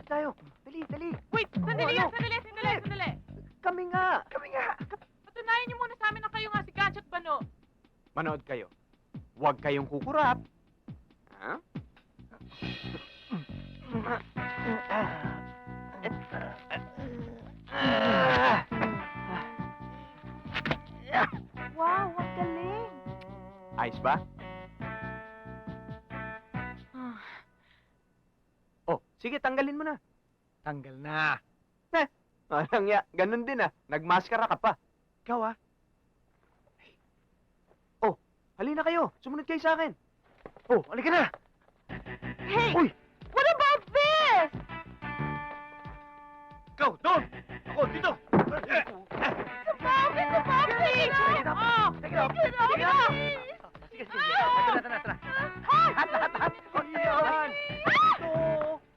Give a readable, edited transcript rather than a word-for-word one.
Lapit tayo. Dali, dali. Wait! Sandali ano? yan! Sandali! Kami nga. Kami nga. Patunayan niyo muna sa amin na kayo nga si Gancho at Bano. Manood kayo. Huwag kayong kukurap. Ha? Wow, ang galing! Ayos ba? Oh, sige, tanggalin mo na. Tanggal na. Alang ya, ganun din ah. Nagmaskara ka pa. Ikaw ah. Oh, halina kayo. Sumunod kayo sa akin. Oh, halika na. Hey! Uy!